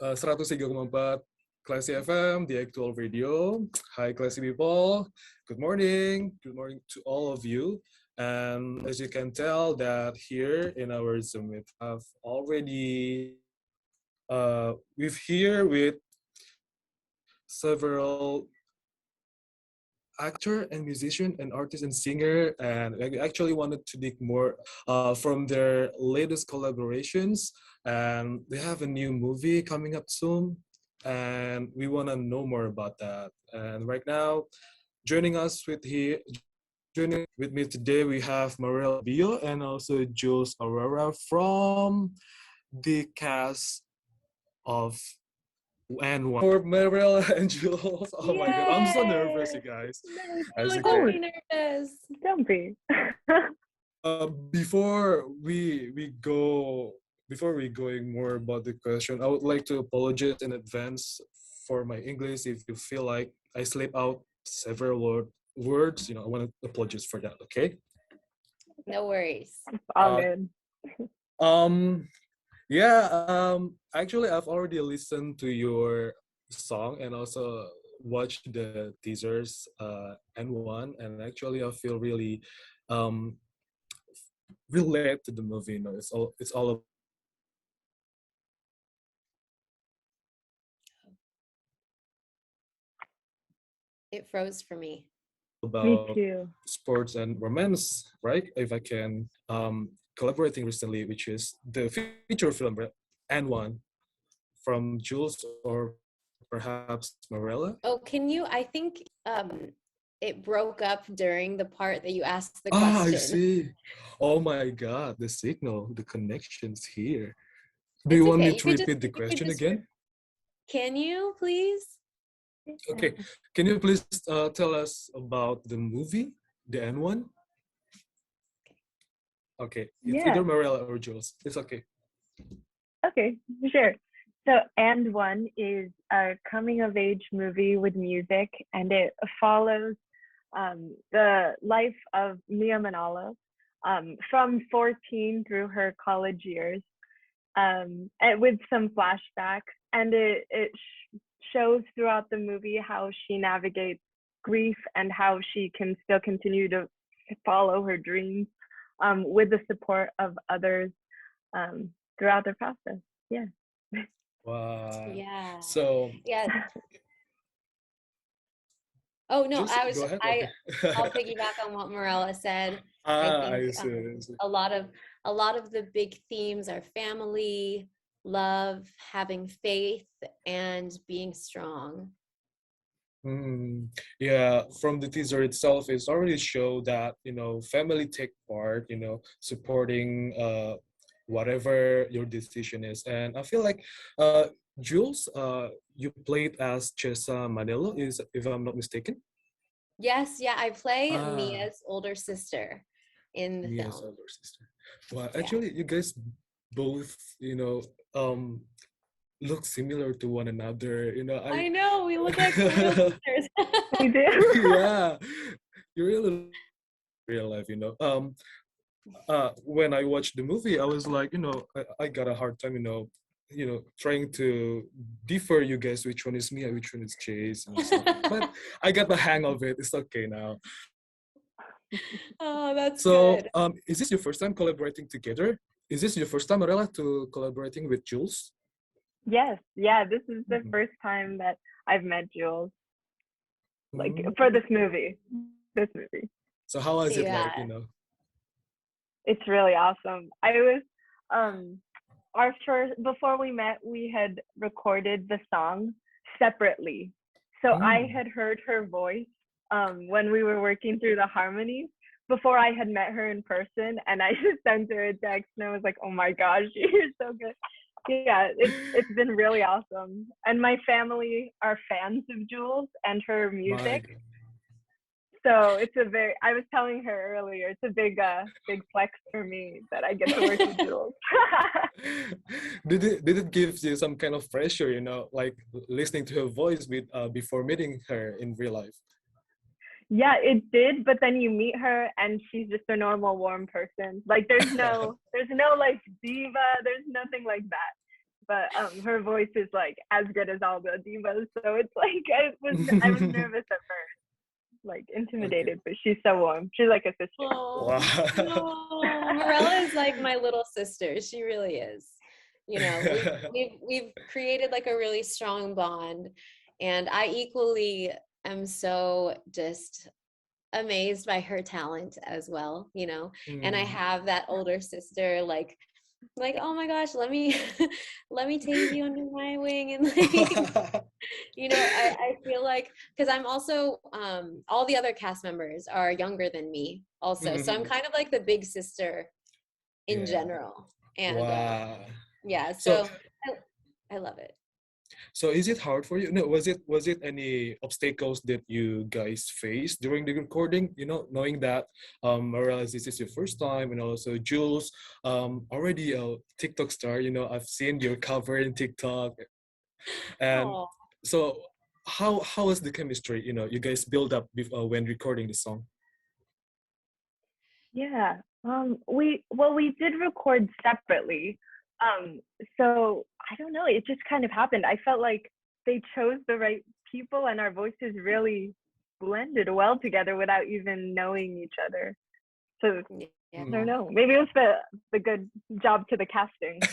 103,4 Classy FM, the actual radio. Hi, Classy people. Good morning. Good morning to all of you. And as you can tell, that here in our Zoom, we have already we've here with several actor and musician and artist and singer, and I actually wanted to dig more from their latest collaborations. And they have a new movie coming up soon, and we want to know more about that. And right now, joining us with here, joining with me today, we have Marella Sabio and also Jules Aurora from the cast of and one for Marilla and Jules. Oh my god, I'm so nervous, you Yay! guys. No, As I'm okay. really nervous. Don't be. Before we going more about the question, I would like to apologize in advance for my English if you feel like I slip out several words. I want to apologize for that. Okay. No worries. All Uh, good. um. Yeah. Actually, I've already listened to your song and also watched the teasers and one, and actually I feel really um relate to the movie. It's all It froze for me. Me about too. sports and romance, right? If I can collaborating recently, which is the feature film and one from Jules or perhaps Marella. Oh, can you? I think it broke up during the part that you asked the Ah, I question. see. Oh my God, the signal, the connections here. Do It's you want okay. me You to could just. repeat the You could question just. again? Can you please? Okay. Can you please tell us about the movie, the N one? Okay. It's Yeah. either Marella or Jules. It's okay. Okay, sure. So, And One is a coming of age movie with music, and it follows the life of Mia Manalo from 14 through her college years, and with some flashbacks. And it shows throughout the movie how she navigates grief and how she can still continue to follow her dreams with the support of others throughout the process. Yeah. Wow. Yeah. So Yeah. Oh no, just go ahead. Okay. I'll piggyback on what Marella said. I I think see. I see. a lot of the big themes are family, love, having faith, and being strong. Yeah, from the teaser itself, it's already show that family take part, supporting whatever your decision is, and I feel like Jules, you played as Chesa Manilo, is if I'm not mistaken. Yes, yeah, I play Ah, Mia's older sister in the Mia's film. older sister. Well, Yeah. actually, you guys both, look similar to one another. I know, we look like little sisters. We do. Yeah, you really real life. When I watched the movie, I was like, I got a hard time, trying to differ you guys which one is Mia, which one is Chase, and stuff. But I got the hang of it. It's okay now. Oh, that's So, good. is this your first time collaborating together? Is this your first time, Marella, to collaborating with Jules? Yes. Yeah. This is the Mhm. first time that I've met Jules, like Mm. for this movie. This movie. So how was it like, Yeah. It's really awesome. I was our first before we met, we had recorded the song separately. So I Mm. had heard her voice when we were working through the harmonies before I had met her in person, and I just sent her a text and I was like, "Oh my gosh, you're so good." Yeah, it's been really awesome. And my family are fans of Jules and her My music. God. So I was telling her earlier, it's a big flex for me that I get to work with Jules. Did it give you some kind of pressure, like listening to her voice before meeting her in real life? Yeah, it did, but then you meet her and she's just a normal warm person. Like there's no like diva, there's nothing like that. but her voice is like as good as all the divas. So it's like I was nervous at first, like Okay. intimidated, but she's so warm. She's like a sister. Oh, Wow. no. Marella is like my little sister. She really is. You know, we've created like a really strong bond, and I equally am so just amazed by her talent as well, you know. And I Mm. have that older sister like, oh my gosh, let me let me take you under my wing and like you know, I feel like because I'm also all the other cast members are younger than me also. So I'm Mhm. kind of like the big sister in Yeah. general. And Wow. yeah, So so I love it. so is it hard for you? No, was it any obstacles that you guys faced during the recording? You know, knowing that I realize this is your first time, and also Jules, already a TikTok star. You know, I've seen your cover in TikTok, and Oh, so how was the chemistry? You know, you guys build up when recording the song. Yeah. We did record separately. Um, so I don't know, it just kind of happened. I felt like they chose the right people and our voices really blended well together without even knowing each other. So yeah. I don't Hmm. know. Maybe it was the good job to the casting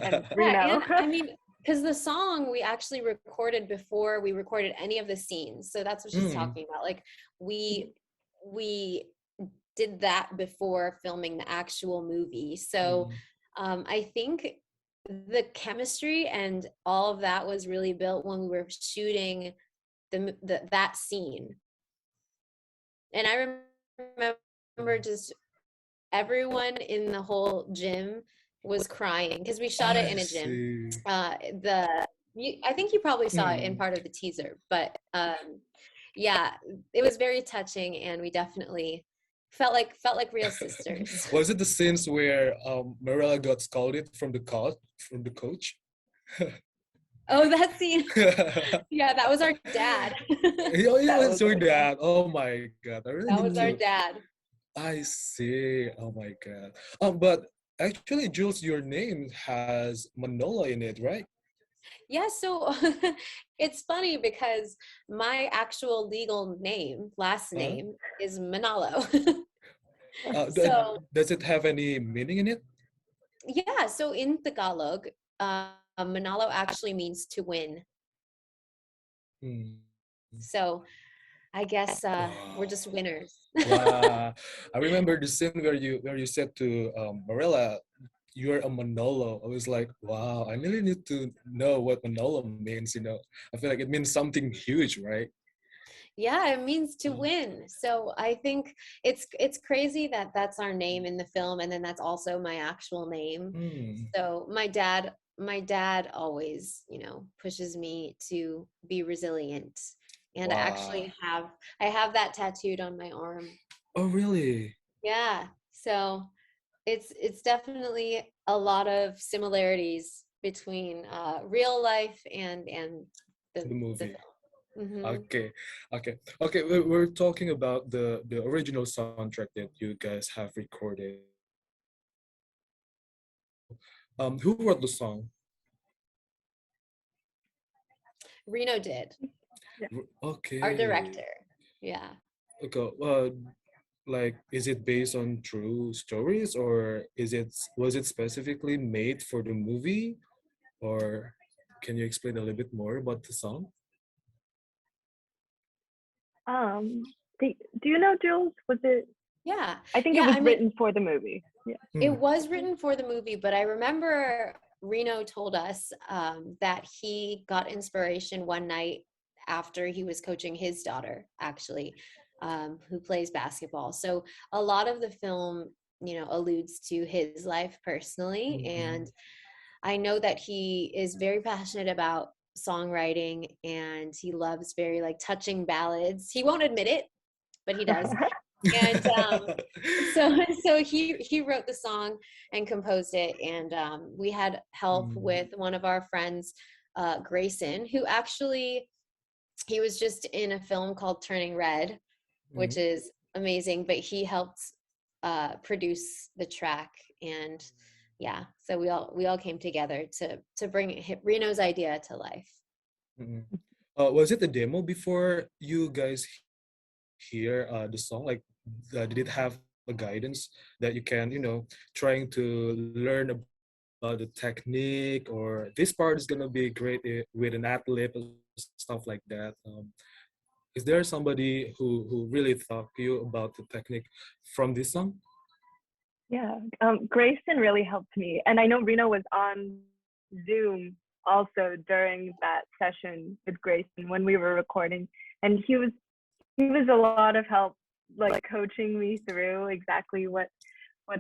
and Yeah, Reno. and I mean, because the song we actually recorded before we recorded any of the scenes. So that's what she's Mm, talking about. Like we did that before filming the actual movie. So mm. I think the chemistry and all of that was really built when we were shooting that scene. And I remember just everyone in the whole gym was crying because we shot it I in a gym. see. I think you probably saw it in Mm. part of the teaser, but yeah, it was very touching, and we definitely felt like real sisters. Was it the scenes where Marilla got scolded from the coach? Oh, that scene. Yeah, Yeah, that was our dad. it That was was your our dad. dad. Oh my god, I really That need was our to. dad. I see. Oh my god. But actually, Jules, your name has Manola in it, right? Yeah, so it's funny because my actual legal name, last Huh? name, is Manalo. So Does it have any meaning in it? yeah, so in Tagalog, Manalo actually means to win. Hmm. So I guess we're Wow. just winners. Wow. I remember the scene where you said to Marilla, you're a Manolo. I was like, wow, I really need to know what Manolo means, you know. I feel like it means something huge, right? Yeah, it means to Mm. win. So I think it's crazy that that's our name in the film, and then that's also my actual name. Hmm. So my dad always, you know, pushes me to be resilient. And Wow. I have that tattooed on my arm. Oh, really? Yeah. So it's definitely a lot of similarities between real life and The the movie. film. Hmm. Okay, okay. We're talking about the original soundtrack that you guys have recorded. Who wrote the song? Reno did, our Okay. director. Yeah. Okay. Like, is it based on true stories, or was it specifically made for the movie, or can you explain a little bit more about the song? Do, do you know Jules? Was it? Yeah. I think it Yeah. was I mean, written for the movie. Yeah. Hmm. it was written for the movie, but I remember Reno told us that he got inspiration one night after he was coaching his daughter, actually, who plays basketball. So a lot of the film, you know, alludes to his life personally. Hmm. And I know that he is very passionate about songwriting, and he loves very like touching ballads. He won't admit it, but he does. And so so he wrote the song and composed it, and we had help Mm, with one of our friends, Grayson, who actually he was just in a film called Turning Red, which mm. is amazing, but he helped produce the track. And yeah, so we all came together to bring Reno's idea to life. Mhm. Was it a demo before you guys hear the song? Like, did it have a guidance that you can, trying to learn about the technique, or this part is gonna be great with an athlete or stuff like that? Is there somebody who really taught you about the technique from this song? Yeah, Grayson really helped me, and I know Reno was on Zoom also during that session with Grayson when we were recording, and he was a lot of help, like coaching me through exactly what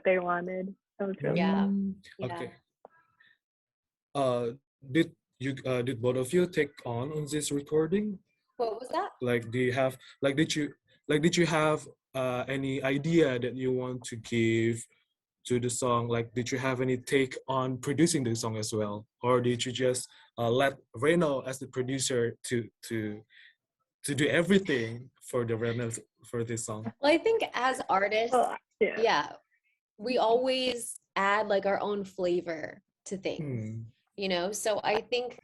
they wanted. That was really Yeah, cool. yeah. Okay. Did both of you take on this recording? What was that? Like, do you have did you have any idea that you want to give to the song? Like, did you have any take on producing the song as well, or did you just let Reno as the producer to do everything for the Relentless for this song? Well, I think as artists, Well, yeah. yeah, we always add like our own flavor to things, Hmm. so I think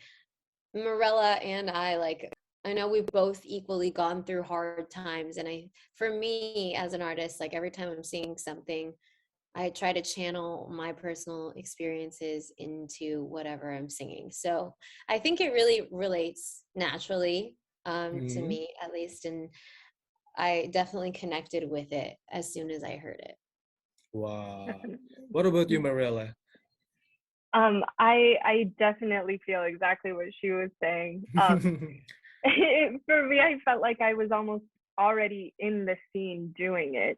Marella and I, like, I know we've both equally gone through hard times, and for me as an artist, like every time I'm singing something, I try to channel my personal experiences into whatever I'm singing. So I think it really relates naturally, to Hmm. me at least, and I definitely connected with it as soon as I heard it. Wow. Definitely. What about you, Marella? I definitely feel exactly what she was saying. For me, I felt like I was almost already in the scene doing it,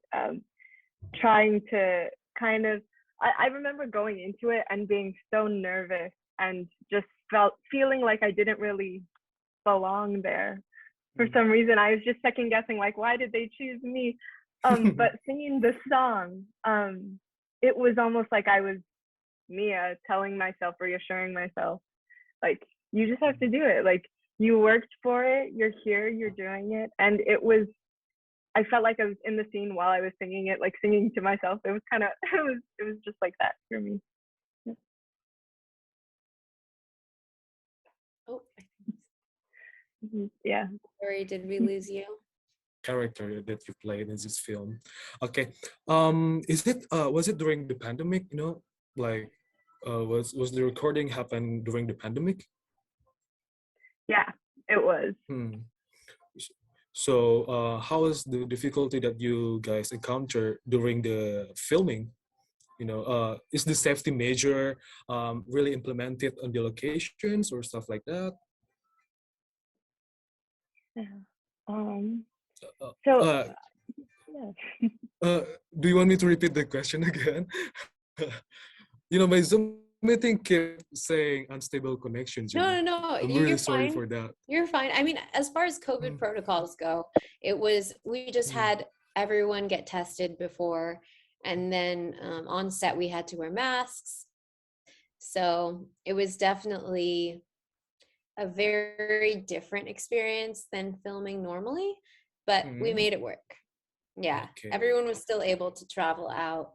trying to kind of. I remember going into it and being so nervous and just feeling like I didn't really belong there. For some reason, I was just second guessing, like, why did they choose me? But singing the song, it was almost like I was Mia telling myself, reassuring myself, like, you just have to do it. Like, you worked for it, you're here, you're doing it. And I felt like I was in the scene while I was singing it, like singing to myself. It was kind of, it was just like that for me. Oh, Yeah. sorry, did we lose you? Character that you played in this film. Okay. Is it was it during the pandemic, Like was the recording happen during the pandemic? Yeah, it was. Hmm. So how is the difficulty that you guys encounter during the filming? Is the safety measure really implemented on the locations or stuff like that? Yeah. Um, Uh, so, uh, yeah. do you want me to repeat the question again? My Zoom meeting kept saying unstable connections. No, no, no, I'm you're really sorry fine. for that. You're fine. I mean, as far as COVID Mm, protocols go, we just mm, had everyone get tested before, and then on set we had to wear masks. So it was definitely a very different experience than filming normally, but we mm. made it work. Yeah, Okay. everyone was still able to travel out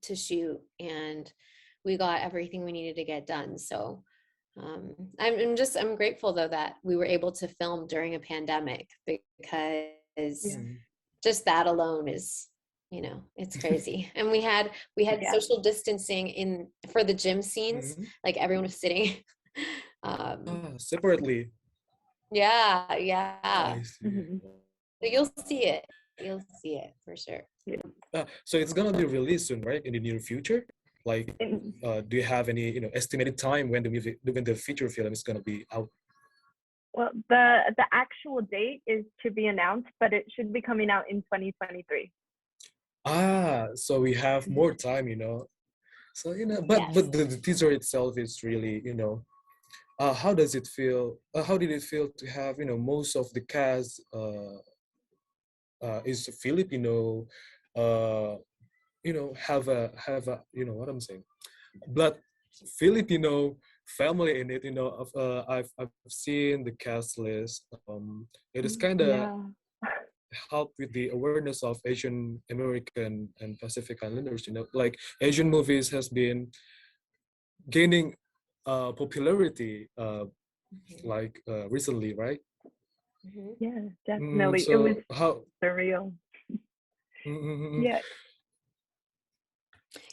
to shoot, and we got everything we needed to get done. So I'm grateful though that we were able to film during a pandemic, because Yeah. Mm. just that alone is, it's crazy. And we had Yeah. social distancing in for the gym scenes, Mm. like everyone was sitting. um Separately. yeah, yeah. I see. Mhm. So you'll see it for sure. Yeah. So it's gonna be released soon, right? In the near future. Like, And, do you have any, estimated time when the feature film is gonna be out? well, the actual date is to be announced, but it should be coming out in 2023. So we have Mhm. more time, So but Yes. the teaser itself is really, how does it feel? How did it feel to have, most of the cast is Filipino, uh, have a, what I'm saying, blood Filipino family in it. I've seen the cast list. It is kind of Yeah. help with the awareness of Asian American and Pacific Islanders. Like Asian movies has been gaining popularity like recently, right? Mhm. Yeah, definitely. It was So how? surreal. Yeah.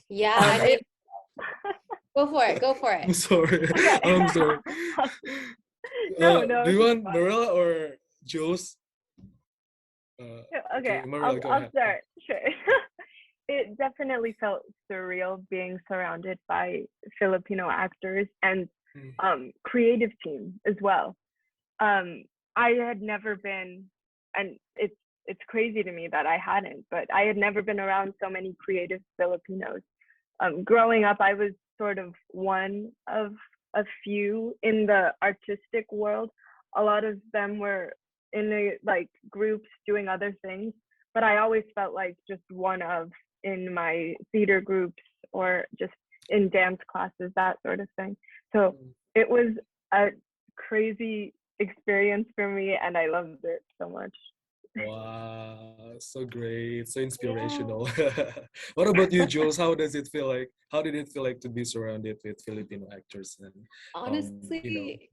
Yeah, I mean, It, go for it. Go for I'm it. sorry. okay. I'm sorry. No, Do you it's want fine. Marilla or Jules? Yeah, okay, Okay, Marilla, go I'll ahead. start. Sure. It definitely felt surreal being surrounded by Filipino actors and Mm, creative team as well. Um, I had never been, and it's crazy to me that I hadn't, but I had never been around so many creative Filipinos. Growing up, I was sort of one of a few in the artistic world. A lot of them were in the like groups doing other things, but I always felt like just one of in my theater groups or just in dance classes, that sort of thing. So mm. it was a crazy experience for me, and I loved it so much. Wow, so great, so Yeah. inspirational. What about you, Jules? How does it feel like? How did it feel like to be surrounded with Filipino actors and Honestly,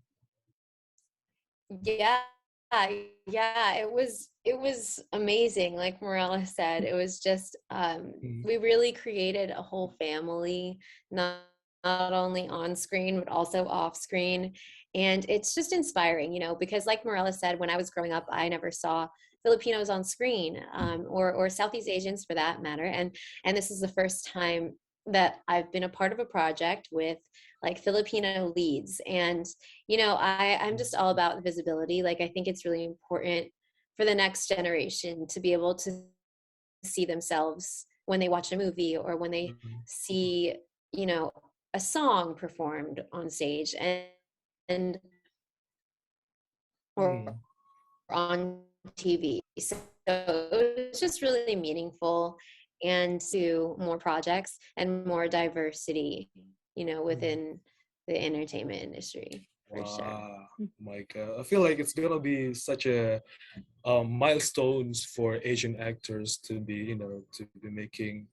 yeah, yeah, it was amazing. Like Morella said, it was just mm, we really created a whole family, not only on screen but also off screen. And it's just inspiring, because like Morella said, when I was growing up, I never saw Filipinos on screen, or Southeast Asians for that matter. And this is the first time that I've been a part of a project with like Filipino leads. And I'm mm, just all about visibility. Like, I think it's really important for the next generation to be able to see themselves when they watch a movie or when they mm, see, you know, a song performed on stage and or mm, on TV. So it's just really meaningful and to more projects and more diversity, mm. within the entertainment industry for sure. Wow, my God. I feel like it's gonna be such a milestones for Asian actors to be, to be making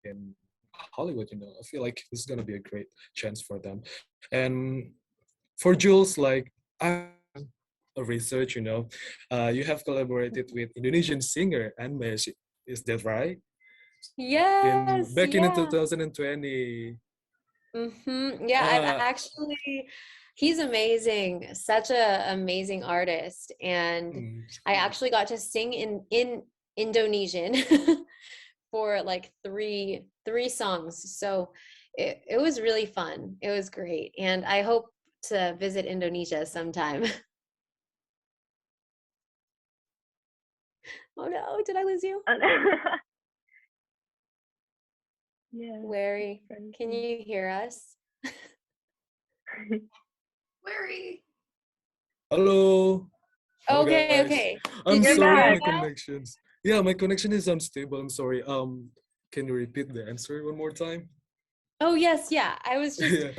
in Hollywood. I feel like this is gonna be a great chance for them. And for Jules, like I a research, you have collaborated with Indonesian singer Anmesh. Is that right? In Yes, back in yeah. 2020. Yeah, I've Uh, actually, he's amazing, such a amazing artist. And mm, I actually got to sing in Indonesian for like three songs. So it was really fun. It was great. And I hope to visit Indonesia sometime. Oh no, did I lose you? Yeah, Wary, can crazy. you hear us? Wary. hello. Hello Okay, guys. okay. I'm Did You're you sorry hear back. my us now? connections. Yeah, my connection is unstable. I'm sorry. Can you repeat the answer one more time? Oh yes, yeah. Yeah.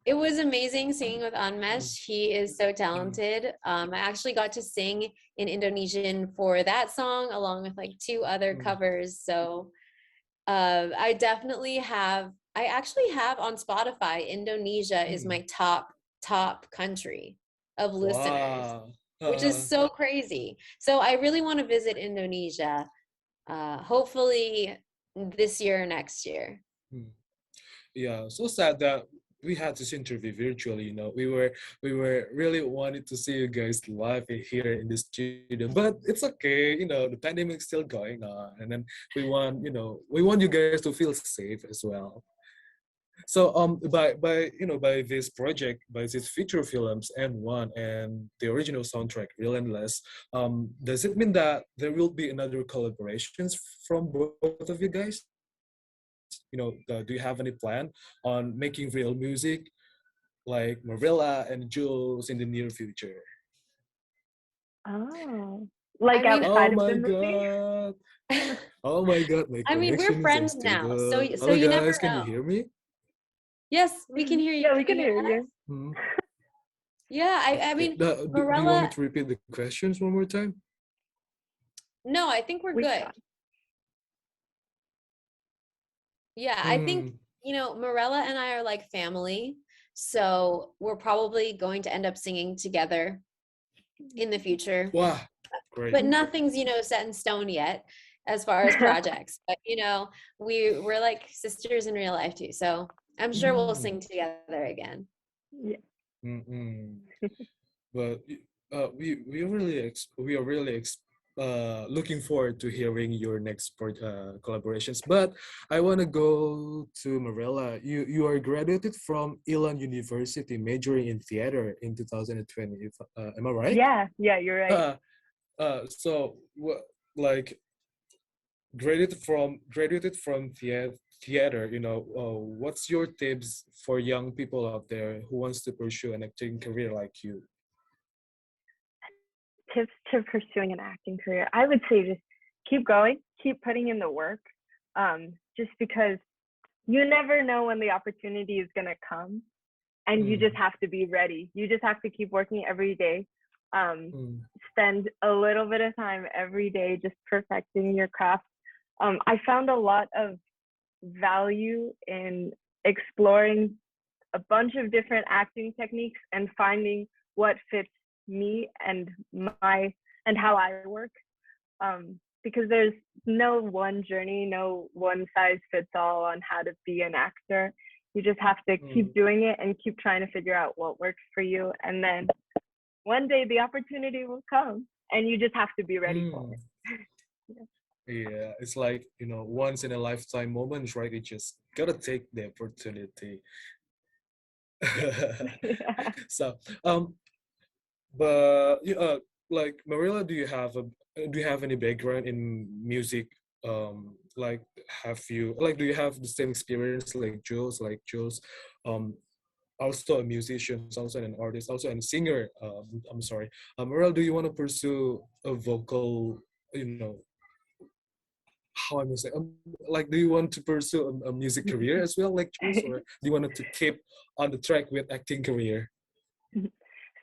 It was amazing singing with Mm, Anmesh. He is so mm, talented. I actually got to sing in Indonesian for that song along with like two other mm, covers. So I actually have on Spotify, Indonesia is mm. my top country of listeners, Wow. which is Uh, so crazy. So I really want to visit Indonesia, hopefully this year or next year. mm. Yeah, so sad that we had this interview virtually. We were really wanted to see you guys live here in the studio, but it's okay. The pandemic's still going on, and then we want you guys to feel safe as well. So by this project, by these feature films and one and the original soundtrack Relentless, does it mean that there will be another collaborations from both of you guys? Do you have any plan on making real music like Marilla and Jules in the near future? Oh, I like mean, Oh outside of the my movie? God. Oh my God, my I mean, we're connection is friends now, so unstable. so Hello you never guys, can you know. hear me? Yes, we can hear you. Yeah, we Can you can hear hear us? you. Hmm. Yeah, I Okay. mean, Do you want me Marella, to repeat the questions one more time? No, I think we're We good. got. Yeah, I think, Mm. Marella and I are like family. So we're probably going to end up singing together in the future. Wow, great. But nothing's, set in stone yet as far as projects. But, we're like sisters in real life too. So I'm sure we'll Mm. sing together again. Yeah. Mm-mm. But we are really looking forward to hearing your next collaborations. But I want to go to Marella. You are graduated from Ilan University, majoring in theater in 2020. Am I right? Yeah, you're right. So what, like, graduated from theater, what's your tips for young people out there who wants to pursue an acting career like you? Tips to pursuing an acting career. I would say just keep going, keep putting in the work. Just because you never know when the opportunity is gonna come, and you just Mm, have to be ready. You just have to keep working every day. Um, mm, Spend a little bit of time every day just perfecting your craft. I found a lot of value in exploring a bunch of different acting techniques and finding what fits me and my and how I work. Because there's no one journey, no one size fits all on how to be an actor. You just have to mm, keep doing it and keep trying to figure out what works for you. And then one day the opportunity will come and you just have to be ready for mm. it. Yeah, it's like, once in a lifetime moments, right? You just gotta take the opportunity. Yeah. So, but like Marilla, do you have any background in music? Like, do you have the same experience like Jules? Like Jules, um, also a musician, also an artist, also a singer. I'm sorry. Marilla, do you want to pursue a vocal? You know, how I'm gonna say, like, do you want to pursue a music career as well, like Jules, or do you want to keep on the track with acting career?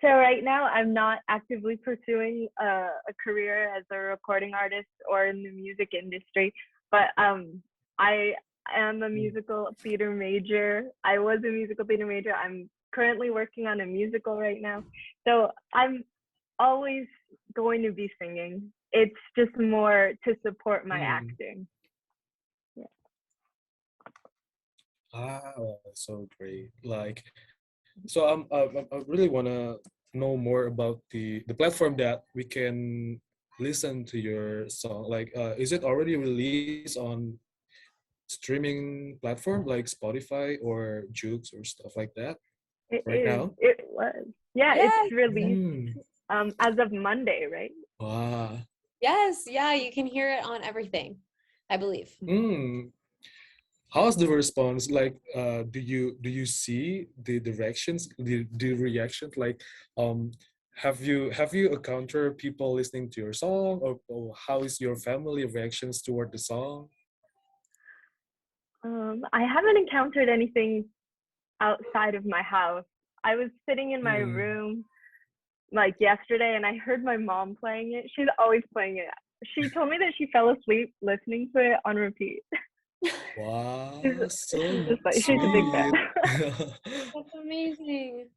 So right now, I'm not actively pursuing a career as a recording artist or in the music industry, but I am a Mm. musical theater major. I was a musical theater major. I'm currently working on a musical right now. So I'm always going to be singing. It's just more to support my Mm. acting. Yeah. Ah, so great. Like, so I really wanna know more about the platform that we can listen to your song. Like, is it already released on streaming platform like Spotify or Jukes or stuff like that It right is. now? It was. Yeah, it's Yes. released Mm. as of Monday, right? Wow. Yes. Yeah. You can hear it on everything, I believe. Mm. How's the response? Like, do you see the directions, the reactions? Like, um, have you encountered people listening to your song, or how is your family reactions toward the song? I haven't encountered anything outside of my house. I was sitting in my Mm. room like yesterday and I heard my mom playing it. She's always playing it. She told me that she fell asleep listening to it on repeat. she's, Wow, she's so just like, she's a big fan. sweet. That's amazing.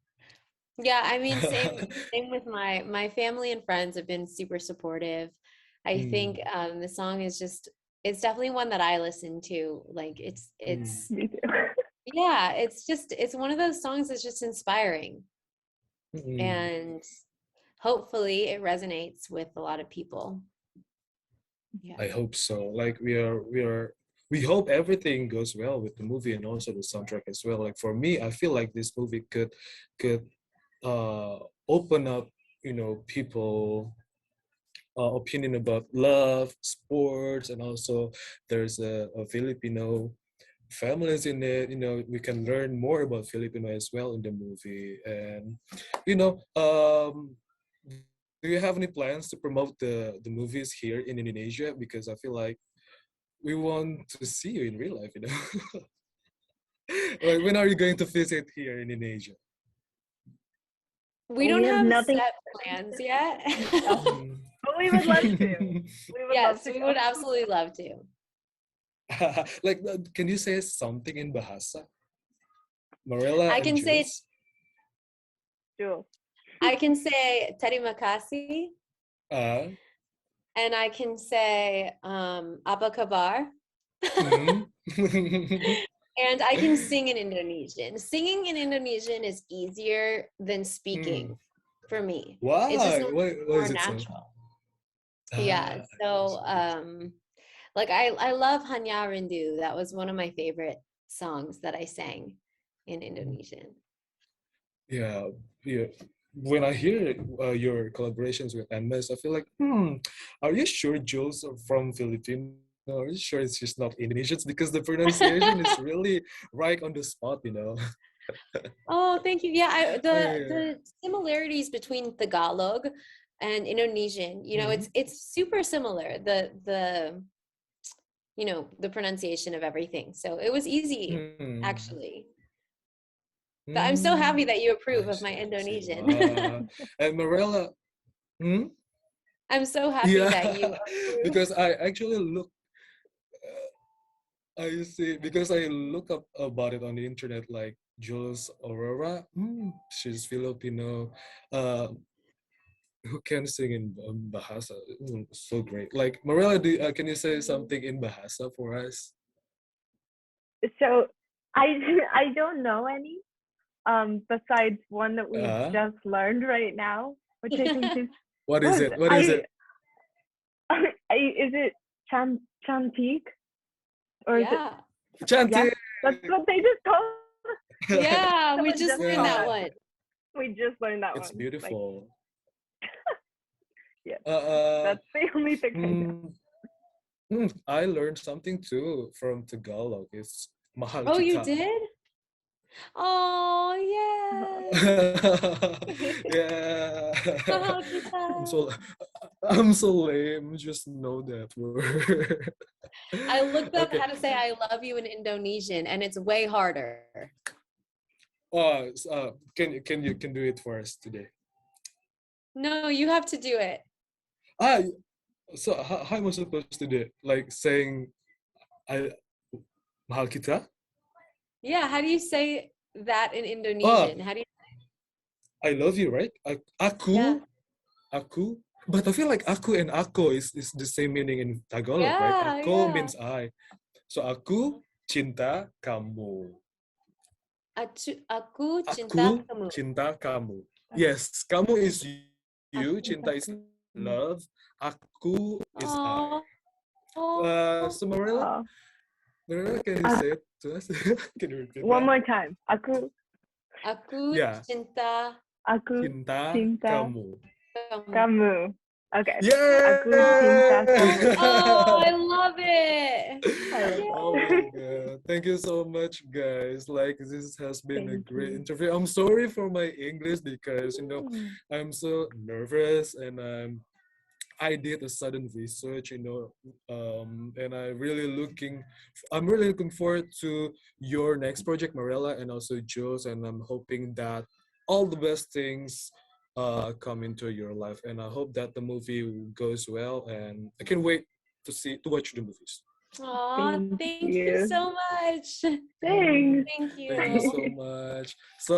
Yeah, I mean, same with my family and friends have been super supportive. I Mm, think the song is just it's definitely one that I listen to. Like mm, it's Me too. yeah, it's one of those songs that's just inspiring mm. and hopefully it resonates with a lot of people. Yeah. I hope so. Like, we hope everything goes well with the movie and also the soundtrack as well. Like, for me, I feel like this movie could uh open up, people opinion about love, sports, and also there's a Filipino families in it. We can learn more about Filipino as well in the movie. And you know do you have any plans to promote the movies here in Indonesia? Because I feel like we want to see you in real life. Like, when are you going to visit here in Indonesia? We We don't have have nothing. set plans yet. Oh, Mm. But we would love to. We would love Yes, to we go. would absolutely love to. Like, can you say something in Bahasa? Marella I and can say Jules? Jules. I can say terima kasih, Uh, and I can say apa kabar. mm. And I can sing in Indonesian. Singing in Indonesian is easier than speaking Mm. for me. It's just Why? so Why more is it so? natural. Yeah. So like I love Hanya Rindu. That was one of my favorite songs that I sang in Indonesian. Yeah, yeah. When I hear your collaborations with MS, I feel like, are you sure Jules are from Filipino? Are you sure it's just not Indonesians? Because the pronunciation is really right on the spot, you know. Oh, thank you. Yeah, Yeah. the similarities between Tagalog and Indonesian, you know, Mhm. it's super similar. The you know, the pronunciation of everything. So it was easy, Hmm. actually. But I'm so happy Mm. that you approve I of my see, I see. Indonesian. Wow. And Marella, hmm? I'm so happy Yeah, that you approve. because I actually look, I see, because I look up about it on the internet, like Jules Aurora, she's Filipino, uh, who can sing in Bahasa. So great. Like, Marella, can you say something in Bahasa for us? So I I don't know any besides one that we Uh, just learned right now, which I think is what is what it? What is I, it? is it Chantique or is it Yeah. yes? Chanting! That's what they just told us. Yeah, we Someone just just learned told that Yeah, us. one. We just learned that it's one. Like beautiful. yes, Uh, uh, that's the only thing I know. mm, I learned something too from Tagalog. It's mahal Oh, you kita. did? Oh, yes. Yeah. Mahal kita. I'm so I'm so lame. Just know that word. I looked up Okay. how to say I love you in Indonesian, and it's way harder. Can do it for us today? No, you have to do it. Ah, so how am I supposed to do it? Like saying I mahal kita? Yeah, how do you say that in Ah, Indonesian? How do you? I love you, right? Yeah. Aku. But I feel like aku and ako is the same meaning in Tagalog, right? Yeah, Ako yeah. means I. So aku cinta kamu. Aku cinta Aku kamu. cinta kamu. Yes, kamu is you, Aku cinta is love, aku is I. Oh, oh. So Marilla, Oh, can you say it to us? Can you repeat one that? more time. Aku Yeah, cinta Aku cinta cinta kamu. kamu. kamu. Okay. Aku cinta kamu. Oh, I Yay! love it. I love Oh my that. god. Thank you so much, guys. Like, this has been a Thank great you. interview. I'm sorry for my English because, I'm so nervous and I did a sudden research, and I'm really looking forward to your next project, Marella, and also Jules, and I'm hoping that all the best things come into your life, and I hope that the movie goes well, and I can wait to watch the movies. Oh, Thank thank you you. so much. Thanks. Thank Thank you you. so much. So